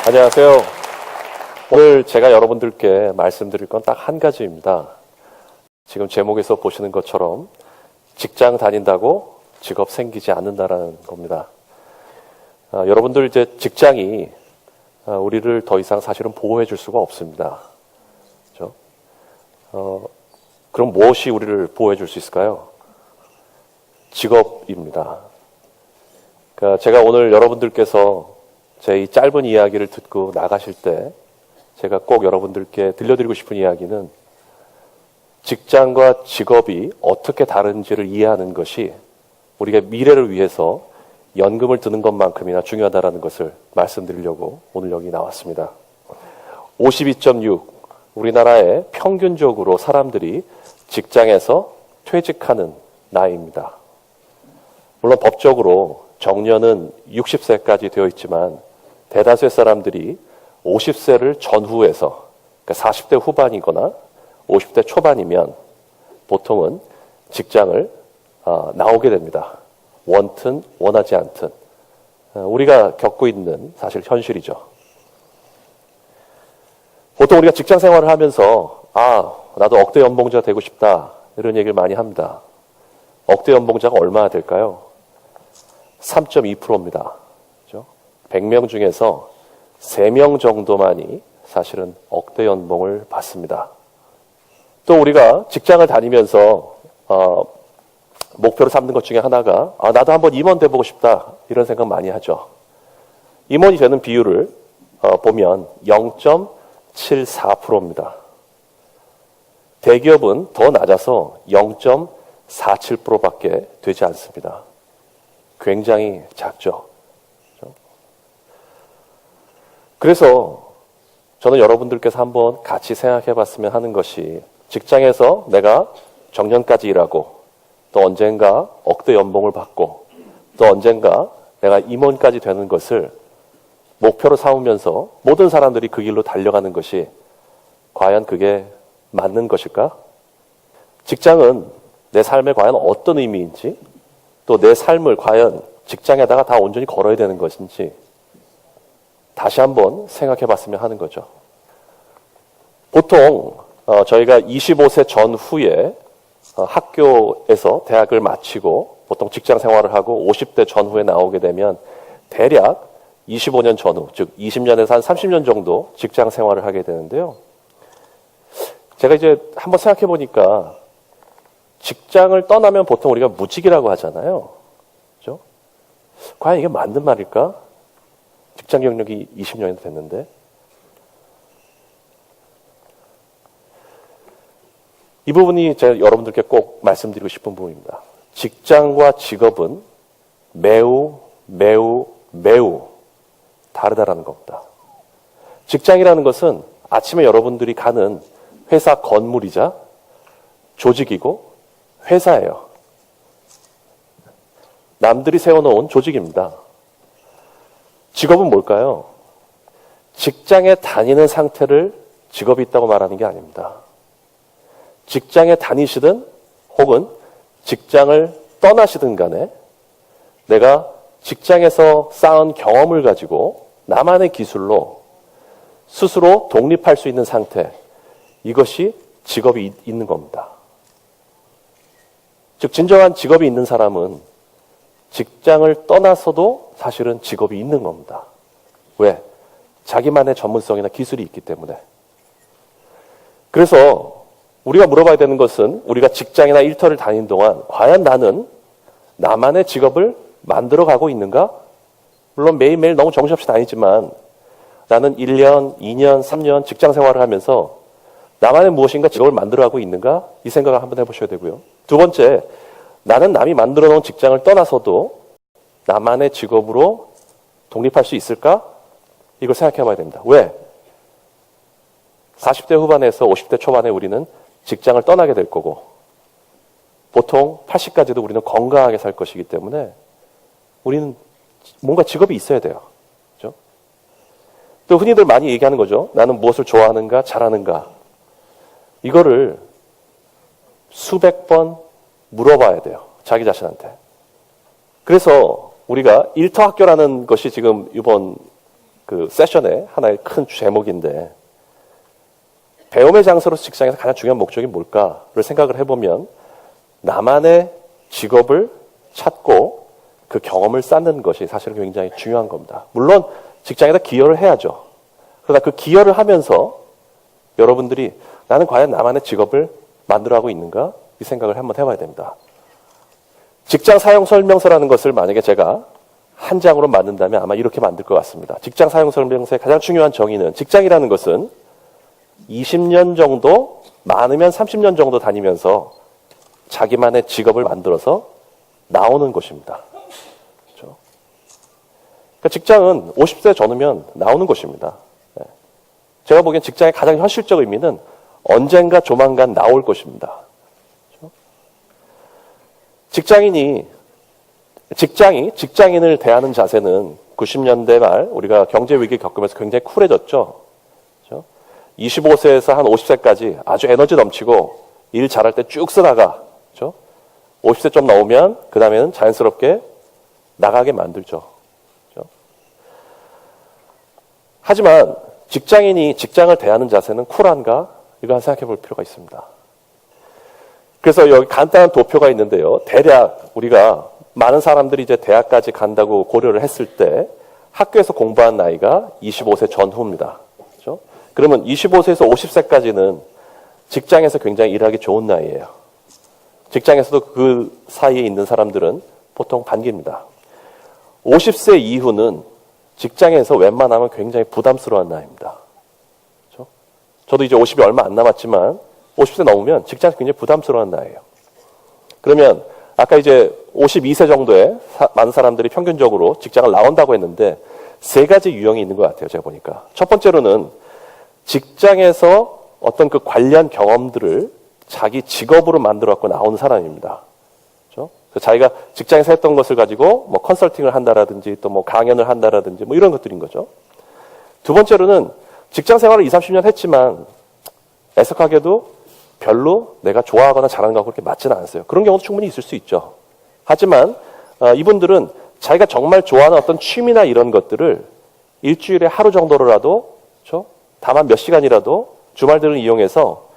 안녕하세요. 오늘 제가 여러분들께 말씀드릴 건 딱 한 가지입니다. 지금 제목에서 보시는 것처럼 직장 다닌다고 직업 생기지 않는다라는 겁니다. 여러분들 이제 직장이 우리를 더 이상 사실은 보호해 줄 수가 없습니다. 그렇죠? 그럼 무엇이 우리를 보호해 줄 수 있을까요? 직업입니다. 그러니까 제가 오늘 여러분들께서 제 이 짧은 이야기를 듣고 나가실 때 제가 꼭 여러분들께 들려드리고 싶은 이야기는 직장과 직업이 어떻게 다른지를 이해하는 것이 우리가 미래를 위해서 연금을 드는 것만큼이나 중요하다는 것을 말씀드리려고 오늘 여기 나왔습니다. 52.6, 우리나라에 평균적으로 사람들이 직장에서 퇴직하는 나이입니다. 물론 법적으로 정년은 60세까지 되어 있지만 대다수의 사람들이 50세를 전후해서, 그러니까 40대 후반이거나 50대 초반이면 보통은 직장을 나오게 됩니다. 원튼 원하지 않든 우리가 겪고 있는 사실 현실이죠. 보통 우리가 직장 생활을 하면서 나도 억대 연봉자 되고 싶다 이런 얘기를 많이 합니다. 억대 연봉자가 얼마나 될까요? 3.2%입니다. 그렇죠? 100명 중에서 3명 정도만이 사실은 억대 연봉을 받습니다. 또 우리가 직장을 다니면서 목표로 삼는 것 중에 하나가 나도 한번 임원 돼보고 싶다 이런 생각 많이 하죠. 임원이 되는 비율을 보면 0.74%입니다. 대기업은 더 낮아서 0.47%밖에 되지 않습니다. 굉장히 작죠. 그래서 저는 여러분들께서 한번 같이 생각해 봤으면 하는 것이 직장에서 내가 정년까지 일하고 또 언젠가 억대 연봉을 받고 또 언젠가 내가 임원까지 되는 것을 목표로 삼으면서 모든 사람들이 그 길로 달려가는 것이 과연 그게 맞는 것일까? 직장은 내 삶에 과연 어떤 의미인지 또 내 삶을 과연 직장에다가 다 온전히 걸어야 되는 것인지 다시 한번 생각해 봤으면 하는 거죠. 보통 저희가 25세 전후에 학교에서 대학을 마치고 보통 직장 생활을 하고 50대 전후에 나오게 되면 대략 25년 전후, 즉 20년에서 한 30년 정도 직장 생활을 하게 되는데요. 제가 이제 한번 생각해 보니까 직장을 떠나면 보통 우리가 무직이라고 하잖아요. 그렇죠? 과연 이게 맞는 말일까? 직장 경력이 20년이 됐는데. 이 부분이 제가 여러분들께 꼭 말씀드리고 싶은 부분입니다. 직장과 직업은 매우 다르다라는 겁니다. 직장이라는 것은 아침에 여러분들이 가는 회사 건물이자 조직이고 회사예요. 남들이 세워놓은 조직입니다. 직업은 뭘까요? 직장에 다니는 상태를 직업이 있다고 말하는 게 아닙니다. 직장에 다니시든 혹은 직장을 떠나시든 간에 내가 직장에서 쌓은 경험을 가지고 나만의 기술로 스스로 독립할 수 있는 상태, 이것이 직업이 있는 겁니다. 즉 진정한 직업이 있는 사람은 직장을 떠나서도 사실은 직업이 있는 겁니다. 왜? 자기만의 전문성이나 기술이 있기 때문에. 그래서 우리가 물어봐야 되는 것은 우리가 직장이나 일터를 다니는 동안 과연 나는 나만의 직업을 만들어가고 있는가? 물론 매일매일 너무 정신없이 다니지만 나는 1년, 2년, 3년 직장 생활을 하면서 나만의 무엇인가 직업을 만들어가고 있는가? 이 생각을 한번 해보셔야 되고요. 두 번째, 나는 남이 만들어 놓은 직장을 떠나서도 나만의 직업으로 독립할 수 있을까? 이걸 생각해 봐야 됩니다. 왜? 40대 후반에서 50대 초반에 우리는 직장을 떠나게 될 거고 보통 80까지도 우리는 건강하게 살 것이기 때문에 우리는 뭔가 직업이 있어야 돼요. 그렇죠? 또 흔히들 많이 얘기하는 거죠. 나는 무엇을 좋아하는가, 잘하는가. 이거를 수백 번 물어봐야 돼요. 자기 자신한테. 그래서 우리가 일터학교라는 것이 지금 이번 그 세션의 하나의 큰 제목인데, 배움의 장소로서 직장에서 가장 중요한 목적이 뭘까를 생각을 해보면 나만의 직업을 찾고 그 경험을 쌓는 것이 사실은 굉장히 중요한 겁니다. 물론 직장에다 기여를 해야죠. 그러나 그 기여를 하면서 여러분들이 나는 과연 나만의 직업을 만들어가고 있는가? 이 생각을 한번 해봐야 됩니다. 직장 사용 설명서라는 것을 만약에 제가 한 장으로 만든다면 아마 이렇게 만들 것 같습니다. 직장 사용 설명서의 가장 중요한 정의는 직장이라는 것은 20년 정도, 많으면 30년 정도 다니면서 자기만의 직업을 만들어서 나오는 곳입니다. 그렇죠? 그러니까 직장은 50세 전후면 나오는 곳입니다. 제가 보기엔 직장의 가장 현실적 의미는 언젠가 조만간 나올 것입니다. 그렇죠? 직장인을 대하는 자세는 90년대 말 우리가 경제 위기 겪으면서 굉장히 쿨해졌죠. 그렇죠? 25세에서 한 50세까지 아주 에너지 넘치고 일 잘할 때 쭉 쓰다가, 그렇죠? 50세 좀 넘으면 그 다음에는 자연스럽게 나가게 만들죠. 그렇죠? 하지만 직장인이 직장을 대하는 자세는 쿨한가? 이거 생각해 볼 필요가 있습니다. 그래서 여기 간단한 도표가 있는데요. 대략 우리가 많은 사람들이 이제 대학까지 간다고 고려를 했을 때 학교에서 공부한 나이가 25세 전후입니다. 그렇죠? 그러면 25세에서 50세까지는 직장에서 굉장히 일하기 좋은 나이예요. 직장에서도 그 사이에 있는 사람들은 보통 반기입니다. 50세 이후는 직장에서 웬만하면 굉장히 부담스러운 나이입니다. 그렇죠? 저도 이제 50이 얼마 안 남았지만 50세 넘으면 직장에서 굉장히 부담스러운 나이예요. 그러면 아까 이제 52세 정도의 많은 사람들이 평균적으로 직장을 나온다고 했는데 세 가지 유형이 있는 것 같아요. 제가 보니까. 첫 번째로는 직장에서 어떤 그 관련 경험들을 자기 직업으로 만들어 갖고 나오는 사람입니다. 그렇죠? 자기가 직장에서 했던 것을 가지고 뭐 컨설팅을 한다라든지 또 뭐 강연을 한다라든지 뭐 이런 것들인 거죠. 두 번째로는 직장 생활을 20, 30년 했지만 애석하게도 별로 내가 좋아하거나 잘하는 거하고 그렇게 맞지는 않았어요. 그런 경우도 충분히 있을 수 있죠. 하지만 이분들은 자기가 정말 좋아하는 어떤 취미나 이런 것들을 일주일에 하루 정도로라도, 그렇죠? 다만 몇 시간이라도 주말들을 이용해서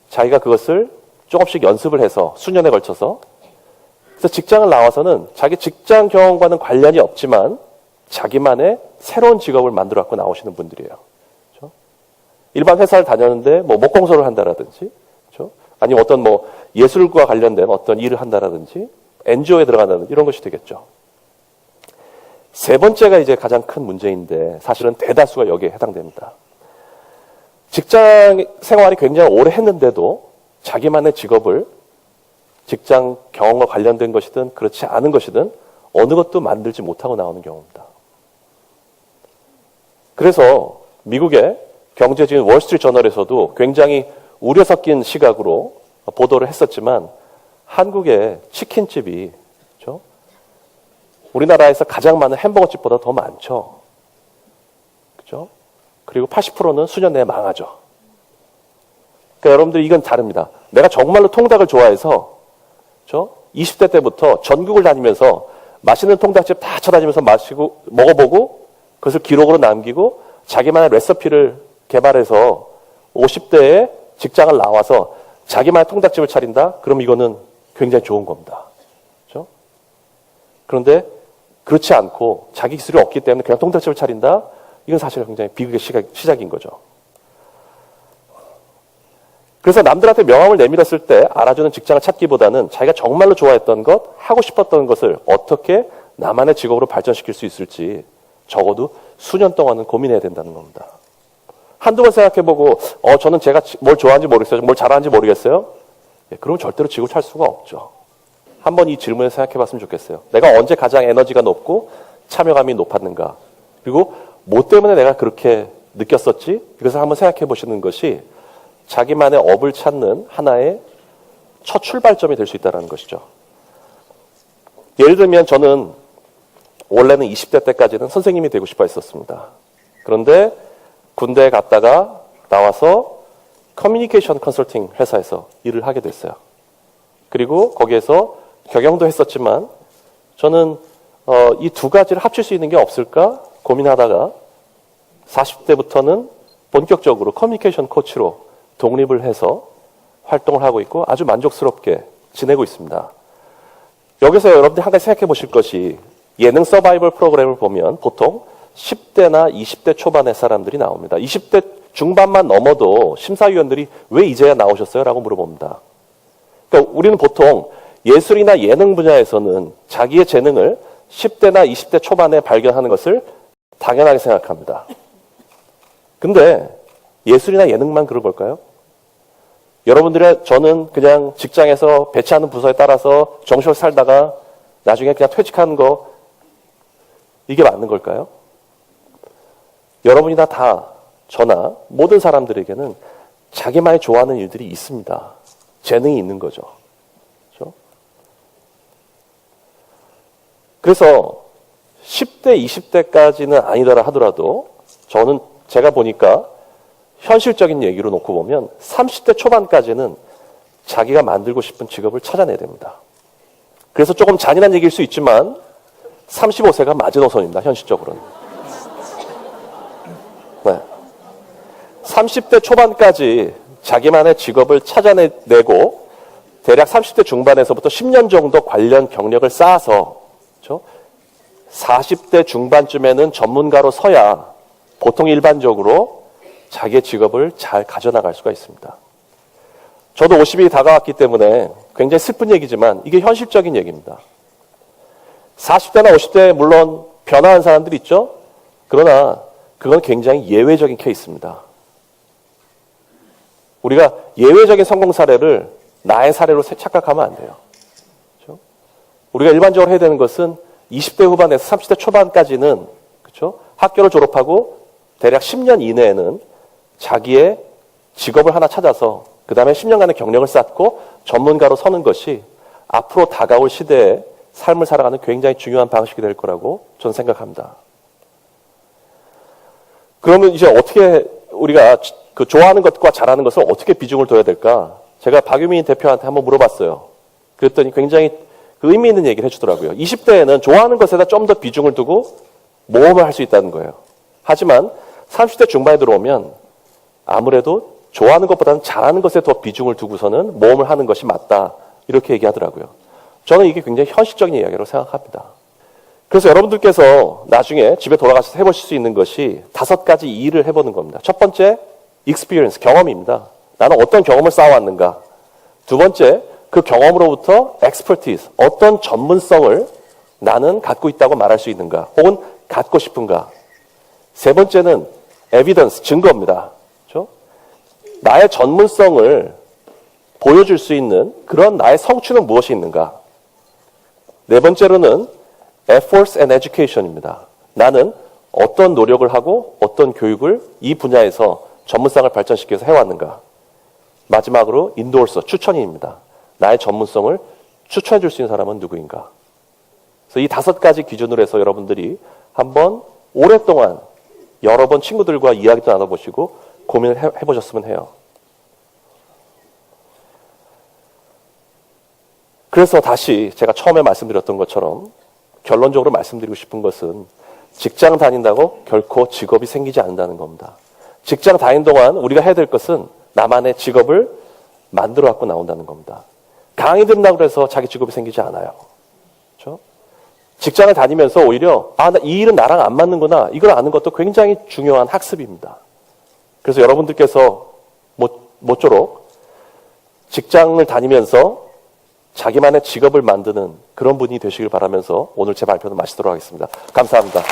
자기가 그것을 조금씩 연습을 해서 수년에 걸쳐서, 그래서 직장을 나와서는 자기 직장 경험과는 관련이 없지만 자기만의 새로운 직업을 만들어 갖고 나오시는 분들이에요. 그렇죠? 일반 회사를 다녔는데 뭐 목공소를 한다라든지, 그렇죠? 아니면 어떤 뭐 예술과 관련된 어떤 일을 한다라든지 NGO에 들어간다든지 이런 것이 되겠죠. 세 번째가 이제 가장 큰 문제인데 사실은 대다수가 여기에 해당됩니다. 직장 생활이 굉장히 오래 했는데도 자기만의 직업을 직장 경험과 관련된 것이든 그렇지 않은 것이든 어느 것도 만들지 못하고 나오는 경우입니다. 그래서 미국의 경제지인 월스트리트 저널에서도 굉장히 우려 섞인 시각으로 보도를 했었지만 한국의 치킨집이, 그렇죠? 우리나라에서 가장 많은 햄버거집보다 더 많죠. 그렇죠? 그리고 80%는 수년 내에 망하죠. 그러니까 여러분들 이건 다릅니다. 내가 정말로 통닭을 좋아해서, 그렇죠? 20대 때부터 전국을 다니면서 맛있는 통닭집 다 찾아다니면서 마시고 먹어보고 그것을 기록으로 남기고 자기만의 레시피를 개발해서 50대에 직장을 나와서 자기만의 통닭집을 차린다? 그럼 이거는 굉장히 좋은 겁니다. 그렇죠? 그런데 그렇지 않고 자기 기술이 없기 때문에 그냥 통닭집을 차린다? 이건 사실 굉장히 비극의 시작인 거죠. 그래서 남들한테 명함을 내밀었을 때 알아주는 직장을 찾기보다는 자기가 정말로 좋아했던 것, 하고 싶었던 것을 어떻게 나만의 직업으로 발전시킬 수 있을지 적어도 수년 동안은 고민해야 된다는 겁니다. 한두 번 생각해보고 저는 제가 뭘 좋아하는지 모르겠어요. 뭘 잘하는지 모르겠어요. 그러면 절대로 직업을 찾을 수가 없죠. 한번 이 질문을 생각해봤으면 좋겠어요. 내가 언제 가장 에너지가 높고 참여감이 높았는가? 그리고 뭐 때문에 내가 그렇게 느꼈었지? 이것을 한번 생각해보시는 것이 자기만의 업을 찾는 하나의 첫 출발점이 될 수 있다는 것이죠. 예를 들면 저는 원래는 20대 때까지는 선생님이 되고 싶어 했었습니다. 그런데 군대에 갔다가 나와서 커뮤니케이션 컨설팅 회사에서 일을 하게 됐어요. 그리고 거기에서 경영도 했었지만 저는 이 두 가지를 합칠 수 있는 게 없을까 고민하다가 40대부터는 본격적으로 커뮤니케이션 코치로 독립을 해서 활동을 하고 있고 아주 만족스럽게 지내고 있습니다. 여기서 여러분들이 한 가지 생각해 보실 것이 예능 서바이벌 프로그램을 보면 보통 10대나 20대 초반의 사람들이 나옵니다. 20대 중반만 넘어도 심사위원들이 왜 이제야 나오셨어요? 라고 물어봅니다. 그러니까 우리는 보통 예술이나 예능 분야에서는 자기의 재능을 10대나 20대 초반에 발견하는 것을 당연하게 생각합니다. 근데 예술이나 예능만 그런 걸까요? 여러분들의 저는 그냥 직장에서 배치하는 부서에 따라서 정시를 살다가 나중에 그냥 퇴직하는 거 이게 맞는 걸까요? 여러분이나 다 저나 모든 사람들에게는 자기만이 좋아하는 일들이 있습니다. 재능이 있는 거죠. 그렇죠? 그래서 10대, 20대까지는 아니더라 하더라도 저는 제가 보니까 현실적인 얘기로 놓고 보면 30대 초반까지는 자기가 만들고 싶은 직업을 찾아내야 됩니다. 그래서 조금 잔인한 얘기일 수 있지만 35세가 마지노선입니다. 현실적으로는. 네. 30대 초반까지 자기만의 직업을 찾아내고 대략 30대 중반에서부터 10년 정도 관련 경력을 쌓아서 그렇죠? 40대 중반쯤에는 전문가로 서야 보통 일반적으로 자기의 직업을 잘 가져나갈 수가 있습니다. 저도 50이 다가왔기 때문에 굉장히 슬픈 얘기지만 이게 현실적인 얘기입니다. 40대나 50대에 물론 변화한 사람들이 있죠. 그러나 그건 굉장히 예외적인 케이스입니다. 우리가 예외적인 성공 사례를 나의 사례로 착각하면 안 돼요. 그렇죠? 우리가 일반적으로 해야 되는 것은 20대 후반에서 30대 초반까지는 그렇죠? 학교를 졸업하고 대략 10년 이내에는 자기의 직업을 하나 찾아서 그 다음에 10년간의 경력을 쌓고 전문가로 서는 것이 앞으로 다가올 시대에 삶을 살아가는 굉장히 중요한 방식이 될 거라고 저는 생각합니다. 그러면 이제 어떻게 우리가 그 좋아하는 것과 잘하는 것을 어떻게 비중을 둬야 될까? 제가 박유민 대표한테 한번 물어봤어요. 그랬더니 굉장히 그 의미 있는 얘기를 해주더라고요. 20대에는 좋아하는 것에다 좀 더 비중을 두고 모험을 할 수 있다는 거예요. 하지만 30대 중반에 들어오면 아무래도 좋아하는 것보다는 잘하는 것에 더 비중을 두고서는 모험을 하는 것이 맞다. 이렇게 얘기하더라고요. 저는 이게 굉장히 현실적인 이야기라고 생각합니다. 그래서 여러분들께서 나중에 집에 돌아가셔서 해보실 수 있는 것이 5가지 일을 해보는 겁니다. 첫 번째, experience, 경험입니다. 나는 어떤 경험을 쌓아왔는가. 두 번째, 그 경험으로부터 expertise, 어떤 전문성을 나는 갖고 있다고 말할 수 있는가. 혹은 갖고 싶은가. 세 번째는 evidence, 증거입니다. 그렇죠? 나의 전문성을 보여줄 수 있는 그런 나의 성취는 무엇이 있는가. 네 번째로는 efforts and education입니다. 나는 어떤 노력을 하고 어떤 교육을 이 분야에서 전문성을 발전시켜서 해왔는가. 마지막으로 endorser, 추천인입니다. 나의 전문성을 추천해 줄 수 있는 사람은 누구인가. 그래서 이 5가지 기준으로 해서 여러분들이 한번 오랫동안 여러 번 친구들과 이야기도 나눠보시고 고민을 해보셨으면 해요. 그래서 다시 제가 처음에 말씀드렸던 것처럼 결론적으로 말씀드리고 싶은 것은 직장 다닌다고 결코 직업이 생기지 않는다는 겁니다. 직장 다닌 동안 우리가 해야 될 것은 나만의 직업을 만들어 갖고 나온다는 겁니다. 강의 듣는다고 해서 자기 직업이 생기지 않아요. 그렇죠? 직장을 다니면서 오히려 이 일은 나랑 안 맞는구나 이걸 아는 것도 굉장히 중요한 학습입니다. 그래서 여러분들께서 모쪼록 직장을 다니면서 자기만의 직업을 만드는 그런 분이 되시길 바라면서 오늘 제 발표는 마치도록 하겠습니다. 감사합니다.